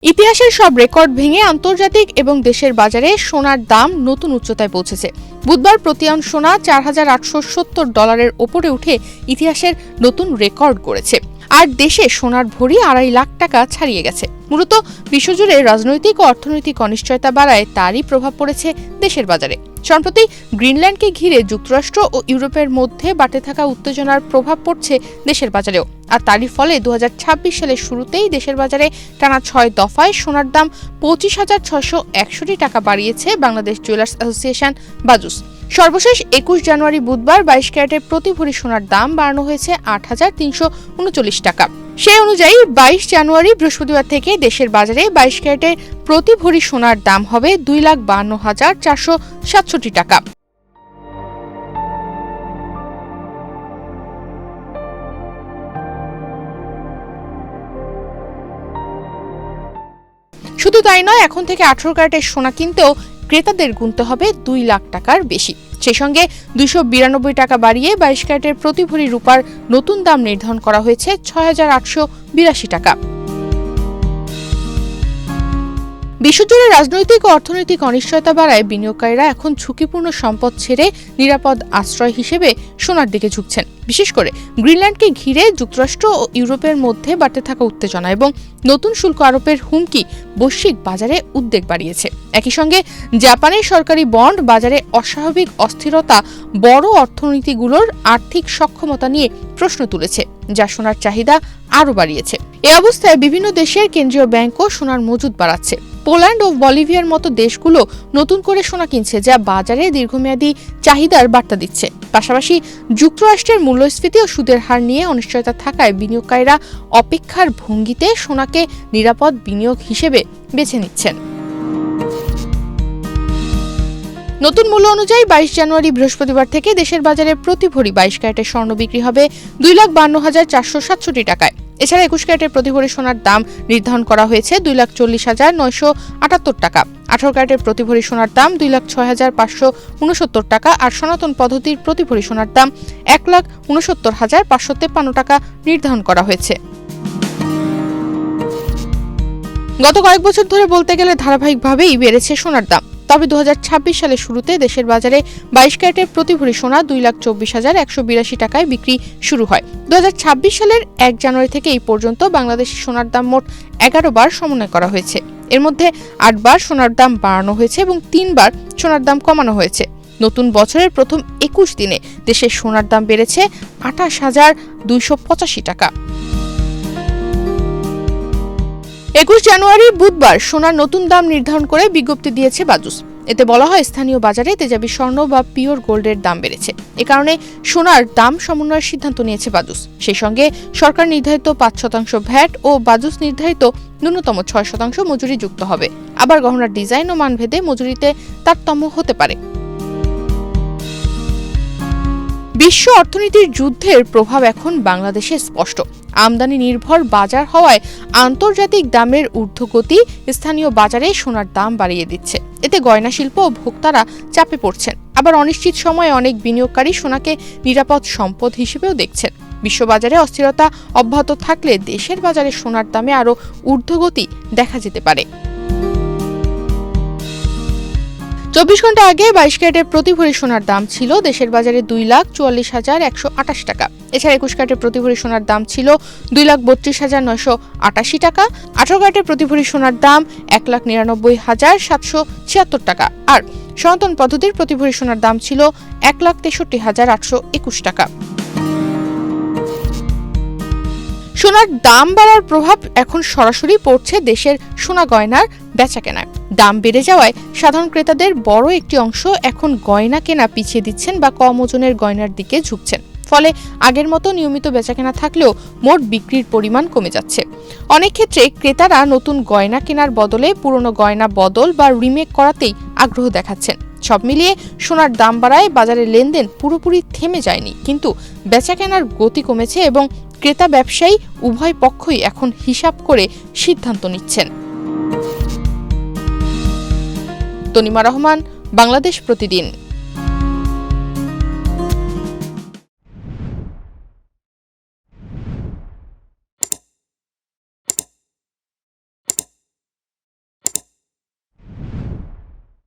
ইতিহাসের সব রেকর্ড ভেঙে আন্তর্জাতিক এবং দেশের বাজারে সোনার দাম নতুন উচ্চতায় পৌঁছেছে। বুধবার প্রতি আউন্স সোনা $4,870 ওপরে উঠে ইতিহাসের নতুন রেকর্ড করেছে। আর দেশে সোনার ভরি $2.5 লাখ ছাড়িয়ে গেছে। মূলত বিশ্বজুড়ে রাজনৈতিক ও অর্থনৈতিক অনিশ্চয়তা বাড়ায় তারই প্রভাব পড়েছে দেশের বাজারে। সম্প্রতি গ্রিনল্যান্ডকে ঘিরে যুক্তরাষ্ট্র ও ইউরোপের মধ্যে বাড়তে থাকা উত্তেজনার প্রভাব পড়ছে দেশের বাজারেও। আর তারই ফলে 2026 সালের শুরুতেই দেশের বাজারে টানা 6 দফায় সোনার দাম $25,661 বাড়িয়েছে বাংলাদেশ জুয়েলার্স অ্যাসোসিয়েশন বাজুস। সর্বশেষ 21 জানুয়ারি বুধবার 22 ক্যারেটের প্রতি ভরি সোনার দাম বাড়ানো হয়েছে $8,339। সেই অনুযায়ী 22 জানুয়ারি বৃহস্পতিবার থেকে দেশের বাজারে 22 ক্যারেটের প্রতি ভরি সোনার দাম হবে $2,52,467। শুধু তাই নয়, এখন থেকে 18 ক্যারেটের সোনা কিনতেও ক্রেতাদের গুনতে হবে $2 লাখ বেশি। সেই সঙ্গে $292 বাড়িয়ে 22 ক্যারেটের প্রতি ভরি রূপার নতুন দাম নির্ধারণ করা হয়েছে $6,882। বিশ্বজুড়ে রাজনৈতিক ও অর্থনৈতিক অনিশ্চয়তা বাড়ায় বিনিয়োগকারীরা এখন ঝুঁকিপূর্ণ সম্পদ ছেড়ে নিরাপদ আশ্রয় হিসেবে সোনার দিকে ঝুঁকছেন। বিশেষ করে গ্রিনল্যান্ডকে ঘিরে যুক্তরাষ্ট্র ও ইউরোপের মধ্যে বাড়তে থাকা উত্তেজনা এবং নতুন শুল্ক আরোপের হুমকি বৈশ্বিক বাজারে উদ্বেগ বাড়িয়েছে। একই সঙ্গে জাপানের সরকারি বন্ড বাজারে অস্বাভাবিক অস্থিরতা বড় অর্থনীতিগুলোর আর্থিক সক্ষমতা নিয়ে প্রশ্ন তুলেছে, যা সোনার চাহিদা আরও বাড়িয়েছে। এ অবস্থায় বিভিন্ন দেশের কেন্দ্রীয় ব্যাংকও সোনার মজুদ বাড়াচ্ছে। পোল্যান্ড ও বলিভিয়ার মতো দেশগুলো নতুন করে সোনা কিনছে, যা বাজারে দীর্ঘমেয়াদী চাহিদার বার্তা দিচ্ছে। পাশাপাশি যুক্তরাষ্ট্রের মূল্যস্ফীতি ও সুদের হার নিয়ে অনিশ্চয়তা থাকায় বিনিয়োগকারীরা অপেক্ষার ভঙ্গিতে সোনাকে নিরাপদ বিনিয়োগ হিসেবে বেছে নিচ্ছেন। নতুন মূল্য অনুযায়ী 22 জানুয়ারি বৃহস্পতিবার থেকে দেশের বাজারে প্রতি ভরি 22 ক্যারেটের স্বর্ণ বিক্রি হবে $2,52,467। এছাড়া 21 ক্যারেটের প্রতি ভরি সোনার দাম নির্ধারণ করা হয়েছে $2,40,978। 18 ক্যারেটের প্রতি ভরি সোনার দাম $2,06,569 আর সনাতন পদ্ধতির প্রতি ভরি সোনার দাম $1,69,553 নির্ধারণ করা হয়েছে। গত কয়েক বছর ধরে বলতে গেলে ধারাবাহিকভাবেই বেড়েছে সোনার দাম। তবে 2026 সালের শুরুতে দেশের বাজারে 22 ক্যারেটের প্রতি ভরি সোনা $2,24,182 বিক্রি শুরু হয়। 2026 সালের 1 জানুয়ারি থেকে এই পর্যন্ত বাংলাদেশি সোনার দাম মোট 11 বার সমন্বয় করা হয়েছে। এর মধ্যে 8 বার সোনার দাম বাড়ানো হয়েছে এবং 3 বার সোনার দাম কমানো হয়েছে। নতুন বছরের প্রথম 21 দিনে দেশের সোনার দাম বেড়েছে $28,285। 21 জানুয়ারি বুধবার সোনার নতুন দাম নির্ধারণ করে বিজ্ঞপ্তি দিয়েছে বাজুস। এতে বলা হয়, স্থানীয় বাজারে তেজাবি স্বর্ণ বা পিওর গোল্ডের দাম বেড়েছে। এ কারণে সোনার দাম সমন্বয়ের সিদ্ধান্ত নিয়েছে বাজুস। সেই সঙ্গে সরকার নির্ধারিত 5% ভ্যাট ও বাজুস নির্ধারিত ন্যূনতম 6% মজুরি যুক্ত হবে। আবার গহনার ডিজাইন ও মানভেদে মজুরিতে তারতম্য হতে পারে। বিশ্ব অর্থনীতির যুদ্ধের প্রভাব এখন বাংলাদেশে স্পষ্ট। আমদানি নির্ভর বাজার হওয়ায় আন্তর্জাতিক দামের ঊর্ধ্বগতি স্থানীয় বাজারে সোনার দাম বাড়িয়ে দিচ্ছে। এতে গয়না শিল্প ও ভোক্তারা চাপে পড়ছেন। আবার অনিশ্চিত সময়ে অনেক বিনিয়োগকারী সোনাকে নিরাপদ সম্পদ হিসেবেও দেখছেন। বিশ্ববাজারে অস্থিরতা অব্যাহত থাকলে দেশের বাজারে সোনার দামে আরও ঊর্ধ্বগতি দেখা যেতে পারে। 24 ঘন্টা আগে 22 ক্যারেটের প্রতি ভরি সোনার দাম ছিল দেশের বাজারে $2,44,128। এছাড়া 21 ক্যারেটের প্রতি ভরি সোনার দাম ছিল $2,32,988। 18 ক্যারেটের প্রতি ভরি সোনার দাম $1,99,776 আর সনাতন পদ্ধতির প্রতি ভরি সোনার দাম ছিল $1,63,821। সোনার দাম বাড়ার প্রভাব এখন সরাসরি পড়ছে দেশের সোনা গয়নার বেচাকেনায়। দাম বেড়ে যাওয়ায় সাধারণ ক্রেতাদের বড় একটি অংশ এখন গয়না কেনা পিছিয়ে দিচ্ছেন বা কম ওজনের গয়নার দিকে ঝুঁকছেন। ফলে আগের মতো নিয়মিত বেচাকেনা থাকলেও মোট বিক্রির পরিমাণ কমে যাচ্ছে। অনেক ক্ষেত্রে ক্রেতারা নতুন গয়না কেনার বদলে পুরনো গয়না বদল বা রিমেক করাতেই আগ্রহ দেখাচ্ছেন। সব মিলিয়ে সোনার দাম বাড়ায় বাজারের লেনদেন পুরোপুরি থেমে যায়নি, কিন্তু বেচাকেনার গতি কমেছে এবং ক্রেতা ব্যবসায়ী উভয় পক্ষই এখন হিসাব করে সিদ্ধান্ত নিচ্ছেন। তনিমা রহমান, বাংলাদেশ প্রতিদিন।